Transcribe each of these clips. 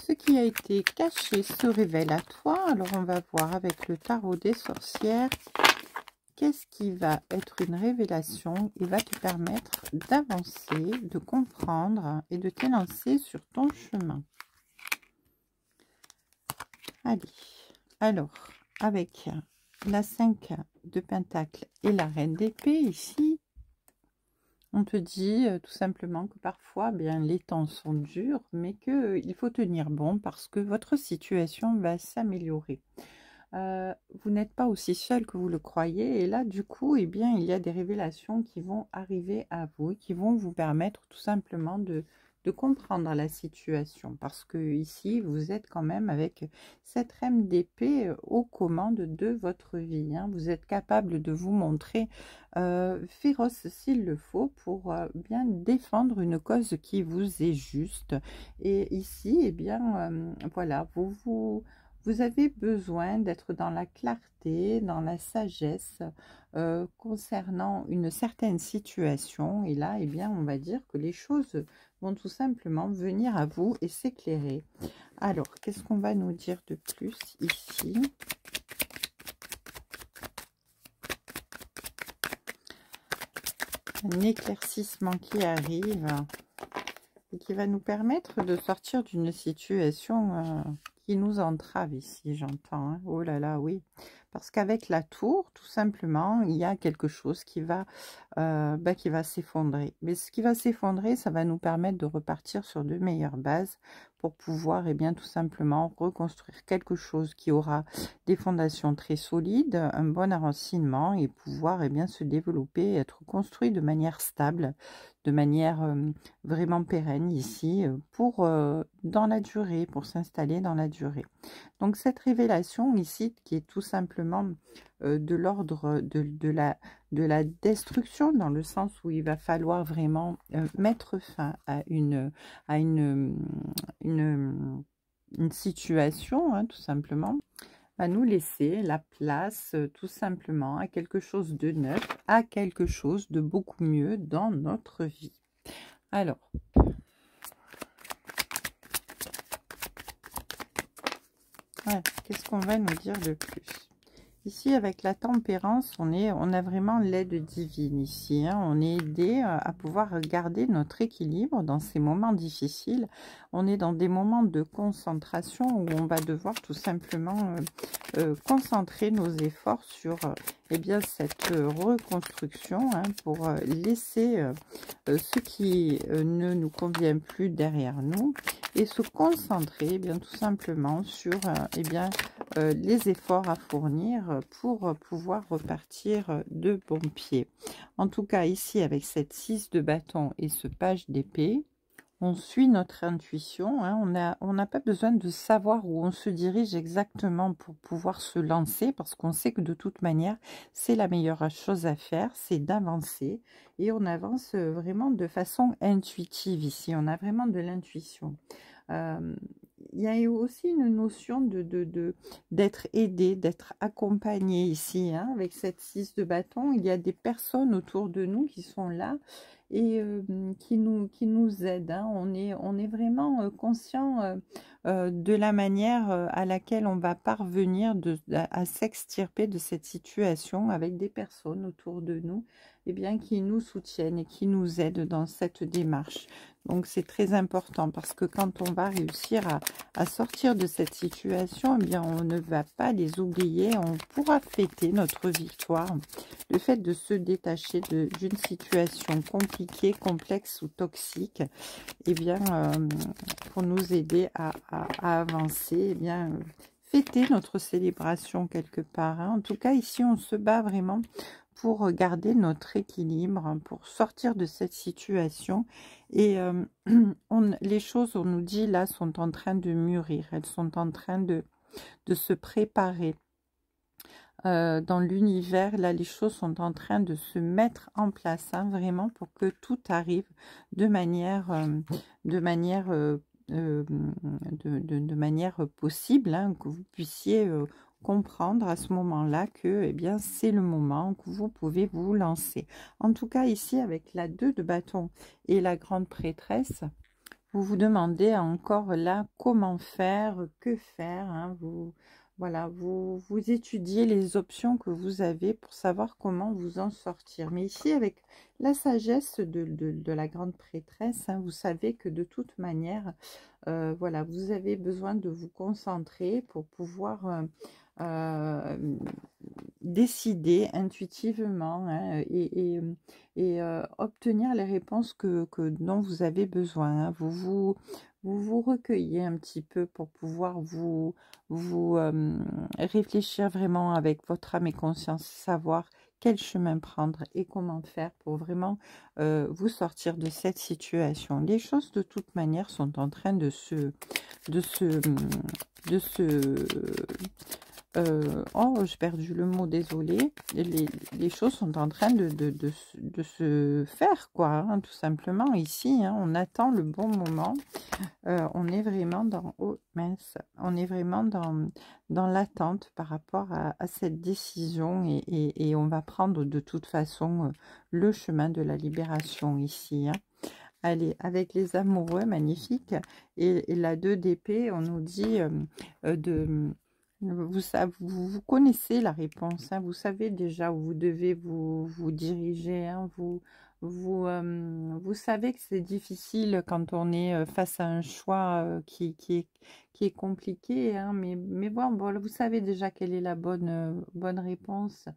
ce qui a été caché se révèle à toi. Alors, on va voir avec le tarot des sorcières, qu'est-ce qui va être une révélation et va te permettre d'avancer, de comprendre et de t'élancer sur ton chemin. Allez, alors, avec la 5 de Pentacle et la Reine d'épée ici, on te dit tout simplement que parfois, bien, les temps sont durs, mais qu'il faut tenir bon parce que votre situation va s'améliorer. Vous n'êtes pas aussi seul que vous le croyez, et là, du coup, eh bien, il y a des révélations qui vont arriver à vous, qui vont vous permettre tout simplement de comprendre la situation, parce que ici, vous êtes quand même avec cette reine d'épée aux commandes de votre vie, hein. Vous êtes capable de vous montrer féroce s'il le faut pour bien défendre une cause qui vous est juste. Et ici, eh bien, voilà, vous avez besoin d'être dans la clarté, dans la sagesse concernant une certaine situation. Et là, eh bien, on va dire que les choses vont tout simplement venir à vous et s'éclairer. Alors, qu'est-ce qu'on va nous dire de plus ici? Un éclaircissement qui arrive et qui va nous permettre de sortir d'une situation qui nous entrave ici, j'entends, hein. Oh là là, oui. Parce qu'avec la tour, tout simplement, il y a quelque chose qui va s'effondrer. Mais ce qui va s'effondrer, ça va nous permettre de repartir sur de meilleures bases pour pouvoir, eh bien, tout simplement reconstruire quelque chose qui aura des fondations très solides, un bon enracinement et pouvoir, eh bien, se développer, être construit de manière stable, de manière vraiment pérenne ici, pour dans la durée, pour s'installer dans la durée. Donc cette révélation ici, qui est tout simplement de l'ordre de la destruction, dans le sens où il va falloir vraiment mettre fin à une situation, hein, tout simplement, va nous laisser la place tout simplement à quelque chose de neuf, à quelque chose de beaucoup mieux dans notre vie. Alors, ouais, qu'est-ce qu'on va nous dire de plus? Ici, avec la tempérance, on a vraiment l'aide divine ici, hein. On est aidé à pouvoir garder notre équilibre dans ces moments difficiles. On est dans des moments de concentration où on va devoir tout simplement concentrer nos efforts sur eh bien, cette reconstruction, hein, pour laisser ce qui ne nous convient plus derrière nous et se concentrer eh bien, tout simplement sur eh bien, les efforts à fournir pour pouvoir repartir de bon pied. En tout cas, ici, avec cette 6 de bâton et ce page d'épée, on suit notre intuition, hein. On n'a pas besoin de savoir où on se dirige exactement pour pouvoir se lancer, parce qu'on sait que de toute manière, c'est la meilleure chose à faire, c'est d'avancer. Et on avance vraiment de façon intuitive ici, on a vraiment de l'intuition. Il y a aussi une notion d'être aidé, d'être accompagné ici, hein. Avec cette 6 de bâton, il y a des personnes autour de nous qui sont là et qui nous aident, hein. On est vraiment conscient de la manière à laquelle on va parvenir à s'extirper de cette situation, avec des personnes autour de nous eh bien, qui nous soutiennent et qui nous aident dans cette démarche. Donc c'est très important, parce que quand on va réussir à sortir de cette situation, eh bien, on ne va pas les oublier, on pourra fêter notre victoire. Le fait de se détacher d'une situation compliquée, complexe ou toxique, eh bien, pour nous aider à avancer, eh bien, fêter notre célébration quelque part, hein. En tout cas, ici, on se bat vraiment pour garder notre équilibre, pour sortir de cette situation. Et les choses, on nous dit là, sont en train de mûrir, elles sont en train de se préparer. Dans l'univers, là, les choses sont en train de se mettre en place, hein, vraiment, pour que tout arrive de manière possible, hein, que vous puissiez comprendre à ce moment-là que eh bien c'est le moment que vous pouvez vous lancer. En tout cas, ici, avec la 2 de bâton et la grande prêtresse, vous vous demandez encore là comment faire, que faire, hein, voilà, vous étudiez les options que vous avez pour savoir comment vous en sortir. Mais ici, avec la sagesse de la grande prêtresse, hein, vous savez que de toute manière, voilà, vous avez besoin de vous concentrer pour pouvoir décider intuitivement, hein, et obtenir les réponses dont vous avez besoin, hein. Vous recueillez un petit peu pour pouvoir vous réfléchir vraiment avec votre âme et conscience, savoir quel chemin prendre et comment faire pour vraiment vous sortir de cette situation. Les choses de toute manière sont en train de se, de se oh, j'ai perdu le mot, désolé. Les choses sont en train de se faire, quoi, hein, tout simplement. Ici, hein, on attend le bon moment. On est vraiment dans... Oh, mince. On est vraiment dans l'attente par rapport à cette décision. Et on va prendre de toute façon le chemin de la libération ici, hein. Allez, avec les amoureux, magnifique. Et la 2 d'épée, on nous dit de... Vous connaissez la réponse, hein, vous savez déjà où vous devez vous diriger, hein, vous savez que c'est difficile quand on est face à un choix qui est compliqué, hein, mais bon, vous savez déjà quelle est la bonne réponse.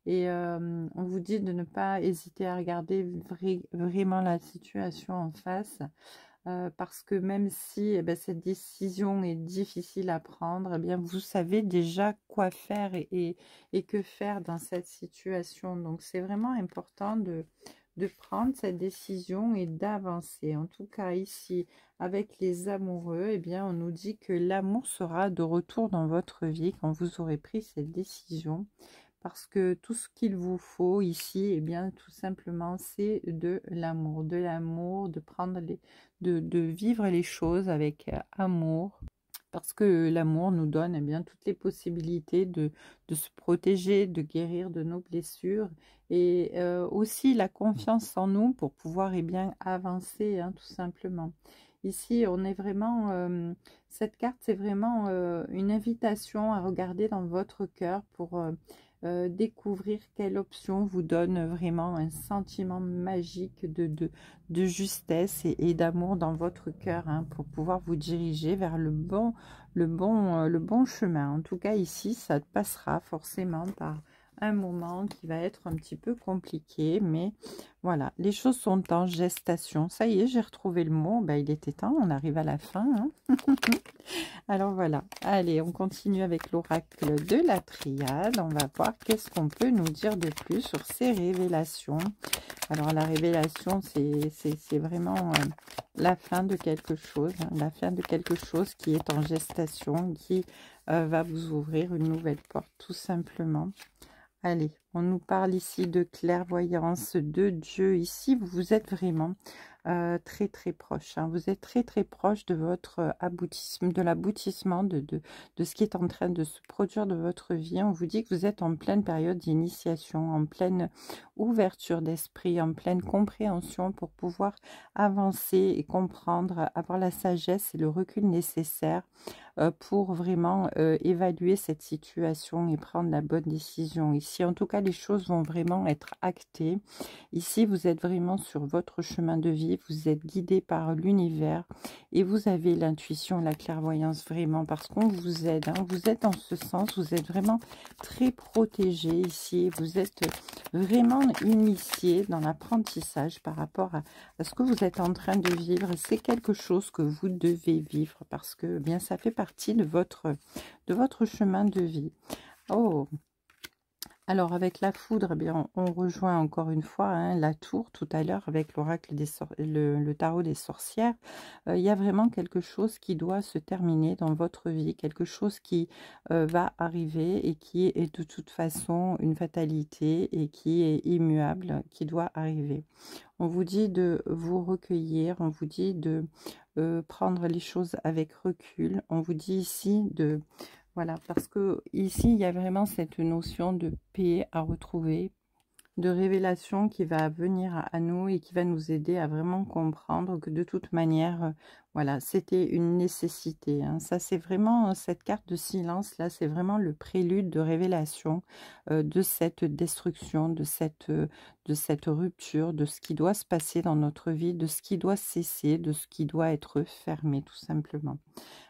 Et on vous dit de ne pas hésiter à regarder vraiment la situation en face. Parce que même si eh ben, cette décision est difficile à prendre, eh bien, vous savez déjà quoi faire et que faire dans cette situation. Donc, c'est vraiment important de prendre cette décision et d'avancer. En tout cas, ici, avec les amoureux, eh bien, on nous dit que l'amour sera de retour dans votre vie quand vous aurez pris cette décision. Parce que tout ce qu'il vous faut ici, eh bien, tout simplement, c'est de l'amour. De l'amour, de prendre de vivre les choses avec amour. Parce que l'amour nous donne eh bien, toutes les possibilités de se protéger, de guérir de nos blessures. Et aussi la confiance en nous pour pouvoir eh bien, avancer, hein, tout simplement. Ici, on est vraiment... cette carte, c'est vraiment une invitation à regarder dans votre cœur pour... découvrir quelle option vous donne vraiment un sentiment magique de justesse et d'amour dans votre cœur, hein, pour pouvoir vous diriger vers le bon chemin. En tout cas, ici, ça passera forcément par un moment qui va être un petit peu compliqué, mais voilà, les choses sont en gestation. Ça y est, j'ai retrouvé le mot, ben, il était temps, on arrive à la fin, hein. Alors voilà, allez, on continue avec l'oracle de la triade. On va voir qu'est-ce qu'on peut nous dire de plus sur ces révélations. Alors la révélation, c'est vraiment la fin de quelque chose, hein, la fin de quelque chose qui est en gestation, qui va vous ouvrir une nouvelle porte, tout simplement. Allez, on nous parle ici de clairvoyance de Dieu. Ici, vous êtes vraiment très très proche, hein. Vous êtes très très proche de votre aboutissement, de l'aboutissement de ce qui est en train de se produire de votre vie. On vous dit que vous êtes en pleine période d'initiation, en pleine ouverture d'esprit, en pleine compréhension pour pouvoir avancer et comprendre, avoir la sagesse et le recul nécessaire pour vraiment évaluer cette situation et prendre la bonne décision. Ici, en tout cas, les choses vont vraiment être actées. Ici, vous êtes vraiment sur votre chemin de vie, vous êtes guidé par l'univers et vous avez l'intuition, la clairvoyance vraiment parce qu'on vous aide, hein. Vous êtes dans ce sens, vous êtes vraiment très protégé ici, vous êtes vraiment initié dans l'apprentissage par rapport à ce que vous êtes en train de vivre. C'est quelque chose que vous devez vivre parce que bien ça fait partie de votre chemin de vie. Oh, alors, avec la foudre, eh bien, on rejoint encore une fois, hein, la tour tout à l'heure avec l'oracle le tarot des sorcières. Il y a vraiment quelque chose qui doit se terminer dans votre vie, quelque chose qui va arriver et qui est de toute façon une fatalité et qui est immuable, qui doit arriver. On vous dit de vous recueillir, on vous dit de prendre les choses avec recul. On vous dit ici de... Voilà, parce que ici, il y a vraiment cette notion de paix à retrouver, de révélation qui va venir à nous et qui va nous aider à vraiment comprendre que de toute manière, Voilà, c'était une nécessité, hein. Ça, c'est vraiment cette carte de silence, là, c'est vraiment le prélude de révélation de cette destruction, de cette rupture, de ce qui doit se passer dans notre vie, de ce qui doit cesser, de ce qui doit être fermé, tout simplement.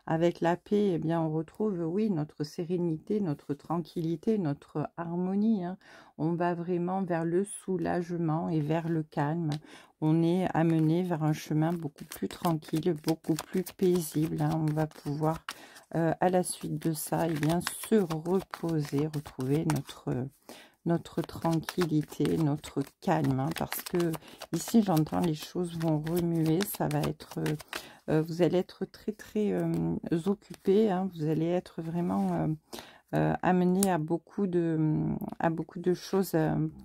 Avec la paix, eh bien, on retrouve, oui, notre sérénité, notre tranquillité, notre harmonie, hein. On va vraiment vers le soulagement et vers le calme. On est amené vers un chemin beaucoup plus tranquille, beaucoup plus paisible, hein. On va pouvoir, à la suite de ça, eh bien, se reposer, retrouver notre tranquillité, notre calme, hein, parce que ici j'entends les choses vont remuer, ça va être, vous allez être très très occupé, hein, vous allez être vraiment amené à beaucoup de choses,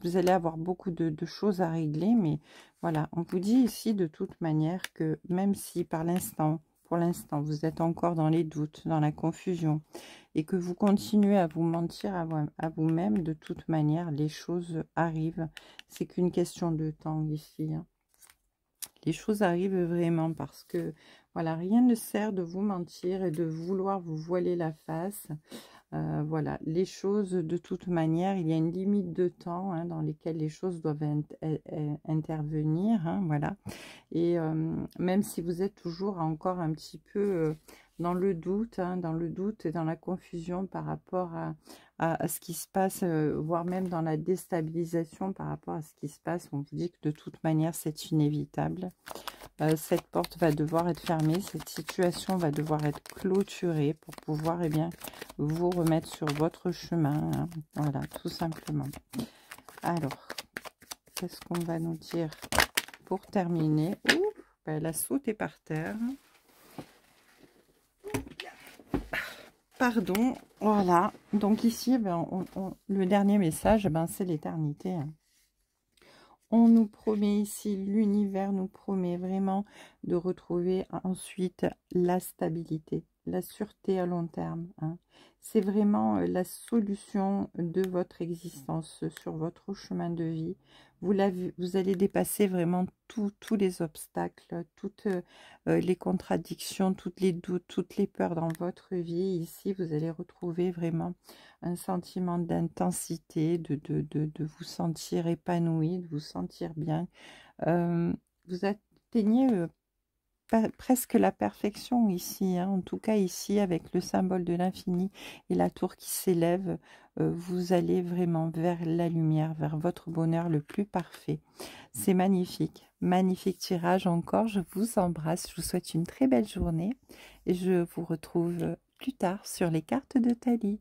vous allez avoir beaucoup de choses à régler, mais voilà, on vous dit ici de toute manière que même si pour l'instant, vous êtes encore dans les doutes, dans la confusion, et que vous continuez à vous mentir à vous-même, de toute manière, les choses arrivent. C'est qu'une question de temps ici, hein. Les choses arrivent vraiment parce que, voilà, rien ne sert de vous mentir et de vouloir vous voiler la face. Voilà, les choses, de toute manière, il y a une limite de temps, hein, dans lesquelles les choses doivent intervenir, hein, voilà. Et même si vous êtes toujours encore un petit peu dans le doute, hein, dans le doute et dans la confusion par rapport à ce qui se passe, voire même dans la déstabilisation par rapport à ce qui se passe, on vous dit que de toute manière, c'est inévitable. Cette porte va devoir être fermée, cette situation va devoir être clôturée pour pouvoir, eh bien, vous remettre sur votre chemin, hein. Voilà, tout simplement. Alors, qu'est-ce qu'on va nous dire pour terminer? Ouh, ben, la saute est par terre. Pardon, voilà. Donc ici, ben, le dernier message, ben, c'est l'éternité, hein. On nous promet ici, l'univers nous promet vraiment de retrouver ensuite la stabilité, la sûreté à long terme, hein. C'est vraiment la solution de votre existence sur votre chemin de vie. Vous allez dépasser vraiment tous les obstacles, toutes les contradictions, tous les doutes, toutes les peurs dans votre vie. Ici, vous allez retrouver vraiment un sentiment d'intensité, de vous sentir épanoui, de vous sentir bien. Vous atteignez presque la perfection ici, hein. En tout cas ici, avec le symbole de l'infini et la tour qui s'élève, vous allez vraiment vers la lumière, vers votre bonheur le plus parfait. C'est magnifique, magnifique tirage encore. Je vous embrasse, je vous souhaite une très belle journée et je vous retrouve plus tard sur les cartes de Thalie.